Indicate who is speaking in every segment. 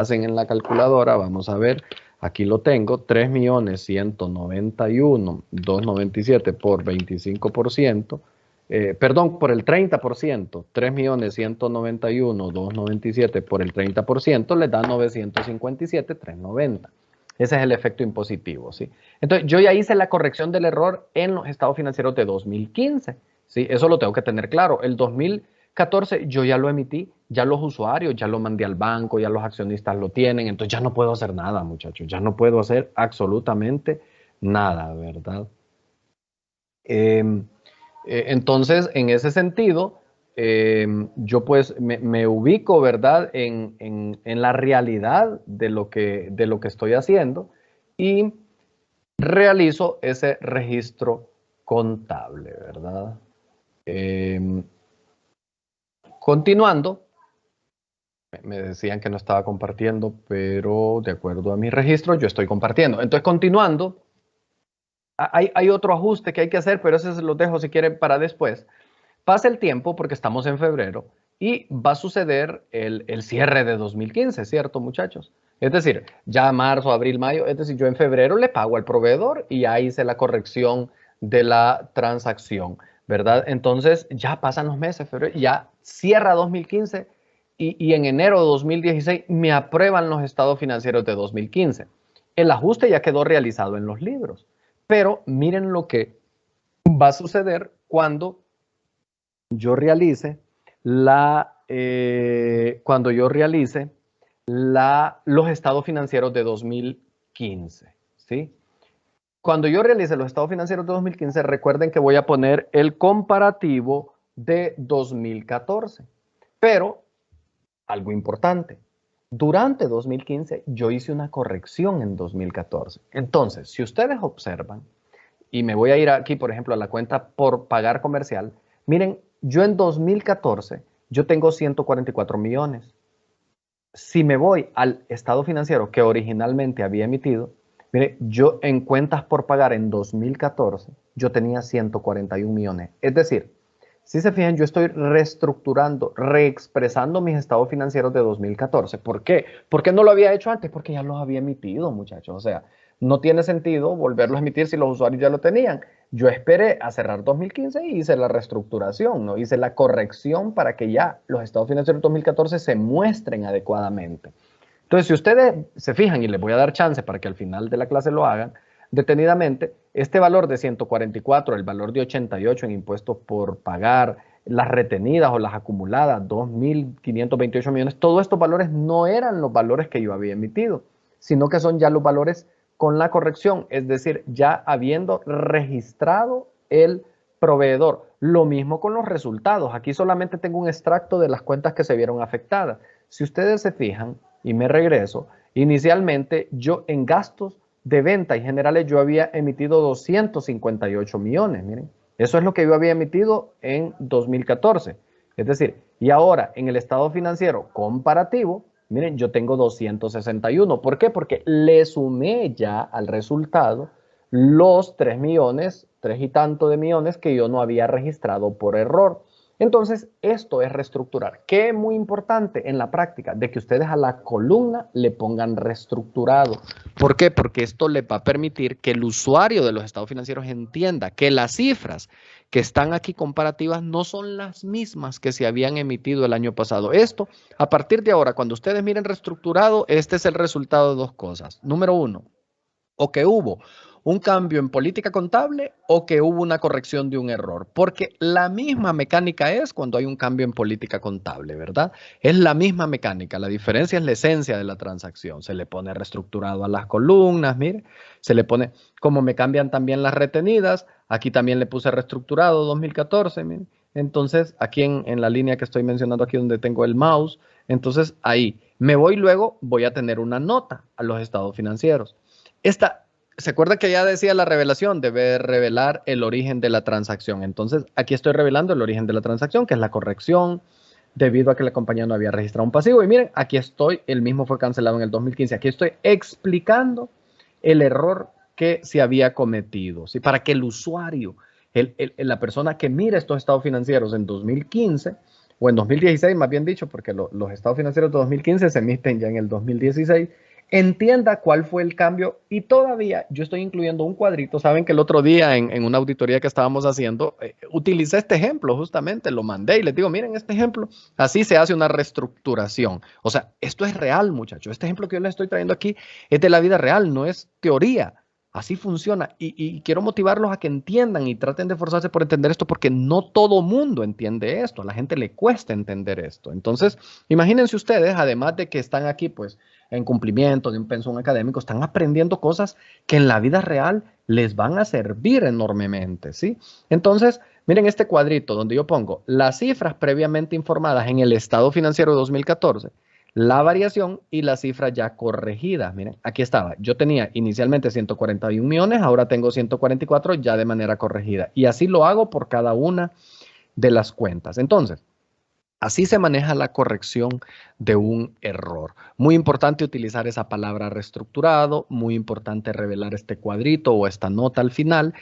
Speaker 1: hacen en la calculadora, vamos a ver, aquí lo tengo, 3.191.297 por 25%, perdón, por el 30%, 3.191.297 por el 30%, les da 957.390. Ese es el efecto impositivo, ¿sí? Entonces, yo ya hice la corrección del error en los estados financieros de 2015, ¿sí? Eso lo tengo que tener claro. El 2014 yo ya lo emití, ya los usuarios, ya lo mandé al banco, ya los accionistas lo tienen, entonces ya no puedo hacer nada, muchachos, ya no puedo hacer absolutamente nada, ¿verdad? Entonces, en ese sentido, yo pues me ubico, ¿verdad?, en la realidad de lo que estoy haciendo y realizo ese registro contable, ¿verdad? Eh, Continuando, me decían que no estaba compartiendo, pero de acuerdo a mi registro, yo estoy compartiendo. Entonces, continuando, hay otro ajuste que hay que hacer, pero ese se lo dejo si quieren para después. Pasa el tiempo porque estamos en febrero y va a suceder el cierre de 2015, ¿cierto, muchachos? Es decir, ya marzo, abril, mayo, es decir, yo en febrero le pago al proveedor y ya hice la corrección de la transacción, ¿verdad? Entonces ya pasan los meses, febrero, ya cierra 2015 y en enero de 2016 me aprueban los estados financieros de 2015. El ajuste ya quedó realizado en los libros, pero miren lo que va a suceder cuando yo realice cuando yo realice los estados financieros de 2015, ¿sí? Cuando yo realice los estados financieros de 2015, recuerden que voy a poner el comparativo de 2014. Pero, algo importante, durante 2015 yo hice una corrección en 2014. Entonces, si ustedes observan, y me voy a ir aquí, por ejemplo, a la cuenta por pagar comercial, miren, yo en 2014, yo tengo 144 millones. Si me voy al estado financiero que originalmente había emitido, mire, yo en cuentas por pagar en 2014, yo tenía 141 millones. Es decir, si se fijan, yo estoy reestructurando, reexpresando mis estados financieros de 2014. ¿Por qué? ¿Por qué no lo había hecho antes? Porque ya los había emitido, muchachos. O sea, no tiene sentido volverlos a emitir si los usuarios ya lo tenían. Yo esperé a cerrar 2015 y hice la reestructuración, ¿no? Hice la corrección para que ya los estados financieros de 2014 se muestren adecuadamente. Entonces, si ustedes se fijan, y les voy a dar chance para que al final de la clase lo hagan detenidamente, este valor de 144, el valor de 88 en impuestos por pagar, las retenidas o las acumuladas, 2.528 millones, todos estos valores no eran los valores que yo había emitido, sino que son ya los valores con la corrección, es decir, ya habiendo registrado el proveedor. Lo mismo con los resultados. Aquí solamente tengo un extracto de las cuentas que se vieron afectadas. Si ustedes se fijan, y me regreso, inicialmente yo en gastos de venta y generales yo había emitido 258 millones, miren. Eso es lo que yo había emitido en 2014. Es decir, y ahora en el estado financiero comparativo, miren, yo tengo 261. ¿Por qué? Porque le sumé ya al resultado los 3 millones, 3 y tanto de millones que yo no había registrado por error. Entonces, esto es reestructurar. ¿Qué es muy importante en la práctica? De que ustedes a la columna le pongan reestructurado. ¿Por qué? Porque esto le va a permitir que el usuario de los estados financieros entienda que las cifras que están aquí comparativas no son las mismas que se habían emitido el año pasado. Esto, a partir de ahora, cuando ustedes miren reestructurado, este es el resultado de dos cosas. Número uno, o que hubo un cambio en política contable o que hubo una corrección de un error, porque la misma mecánica es cuando hay un cambio en política contable, ¿verdad? Es la misma mecánica, la diferencia es la esencia de la transacción. Se le pone reestructurado a las columnas, mire, se le pone, como me cambian también las retenidas, aquí también le puse reestructurado 2014, mire. Entonces, aquí en la línea que estoy mencionando, aquí donde tengo el mouse, entonces ahí me voy luego, voy a tener una nota a los estados financieros. ¿Se acuerda que ya decía la revelación? Debe revelar el origen de la transacción. Entonces, aquí estoy revelando el origen de la transacción, que es la corrección, debido a que la compañía no había registrado un pasivo. Y miren, aquí estoy, el mismo fue cancelado en el 2015. Aquí estoy explicando el error que se había cometido, ¿sí? Para que el usuario, la persona que mire estos estados financieros en 2015, o en 2016 más bien dicho, porque los estados financieros de 2015 se emiten ya en el 2016, entienda cuál fue el cambio y todavía yo estoy incluyendo un cuadrito. Saben que el otro día en una auditoría que estábamos haciendo, utilicé este ejemplo justamente, lo mandé y les digo, miren este ejemplo, así se hace una reestructuración. O sea, esto es real, muchachos. Este ejemplo que yo les estoy trayendo aquí es de la vida real, no es teoría. Así funciona y quiero motivarlos a que entiendan y traten de esforzarse por entender esto porque no todo mundo entiende esto, a la gente le cuesta entender esto. Entonces, imagínense ustedes, además de que están aquí pues en cumplimiento de un pensum académico, están aprendiendo cosas que en la vida real les van a servir enormemente, ¿sí? Entonces, miren este cuadrito donde yo pongo las cifras previamente informadas en el estado financiero de 2014, la variación y la cifra ya corregida. Miren, aquí estaba. Yo tenía inicialmente 141 millones, ahora tengo 144 ya de manera corregida. Y así lo hago por cada una de las cuentas. Entonces, así se maneja la corrección de un error. Muy importante utilizar esa palabra reestructurado, muy importante revelar este cuadrito o esta nota al final.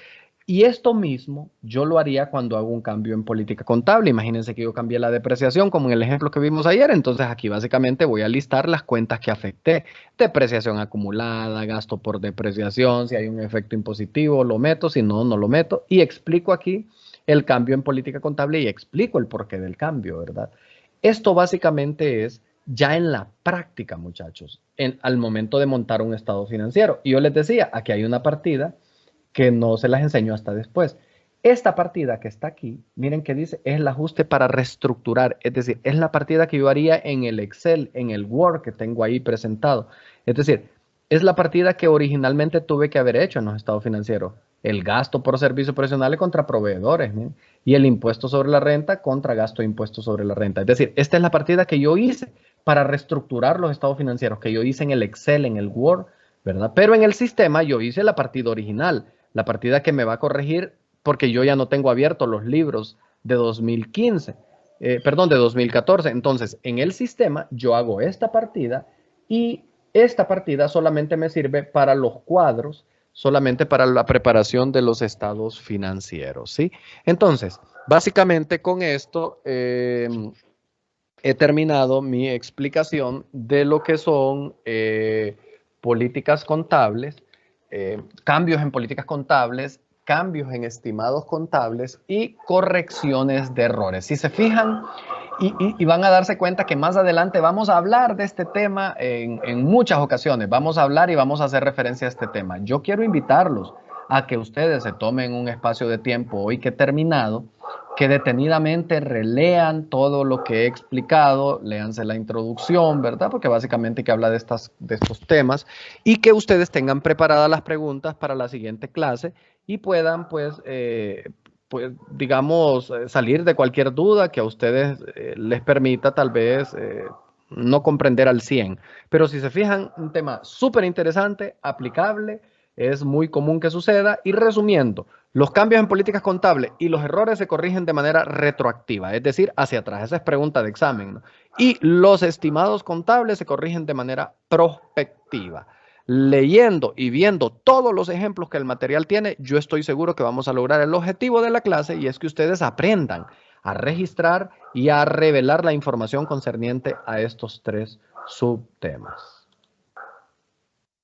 Speaker 1: Y esto mismo yo lo haría cuando hago un cambio en política contable. Imagínense que yo cambié la depreciación como en el ejemplo que vimos ayer. Entonces aquí básicamente voy a listar las cuentas que afecté. Depreciación acumulada, gasto por depreciación, si hay un efecto impositivo lo meto, si no, no lo meto. Y explico aquí el cambio en política contable y explico el porqué del cambio, ¿verdad? Esto básicamente es ya en la práctica, muchachos, al momento de montar un estado financiero. Y yo les decía, aquí hay una partida que no se las enseño hasta después. Esta partida que está aquí, miren que dice, es el ajuste para reestructurar, es decir, es la partida que yo haría en el Excel, en el Word que tengo ahí presentado. Es decir, es la partida que originalmente tuve que haber hecho en los estados financieros. El gasto por servicios profesionales contra proveedores, ¿sí? Y el impuesto sobre la renta contra gasto de impuestos sobre la renta. Es decir, esta es la partida que yo hice para reestructurar los estados financieros, que yo hice en el Excel, en el Word, ¿verdad? Pero en el sistema yo hice la partida original, la partida que me va a corregir porque yo ya no tengo abiertos los libros de 2015, perdón, de 2014. Entonces, en el sistema yo hago esta partida y esta partida solamente me sirve para los cuadros, solamente para la preparación de los estados financieros, ¿sí? Entonces, básicamente con esto he terminado mi explicación de lo que son políticas contables, cambios en políticas contables, cambios en estimados contables y correcciones de errores. Si se fijan y van a darse cuenta que más adelante vamos a hablar de este tema en muchas ocasiones, vamos a hablar y vamos a hacer referencia a este tema. Yo quiero invitarlos a que ustedes se tomen un espacio de tiempo hoy que he terminado, que detenidamente relean todo lo que he explicado, léanse la introducción, ¿verdad? Porque básicamente que habla de estos temas y que ustedes tengan preparadas las preguntas para la siguiente clase y puedan, pues digamos, salir de cualquier duda que a ustedes les permita tal vez no comprender al 100. Pero si se fijan, un tema súper interesante, aplicable, es muy común que suceda. Y resumiendo, los cambios en políticas contables y los errores se corrigen de manera retroactiva, es decir, hacia atrás. Esa es pregunta de examen, ¿no? Y los estimados contables se corrigen de manera prospectiva. Leyendo y viendo todos los ejemplos que el material tiene, yo estoy seguro que vamos a lograr el objetivo de la clase y es que ustedes aprendan a registrar y a revelar la información concerniente a estos tres subtemas.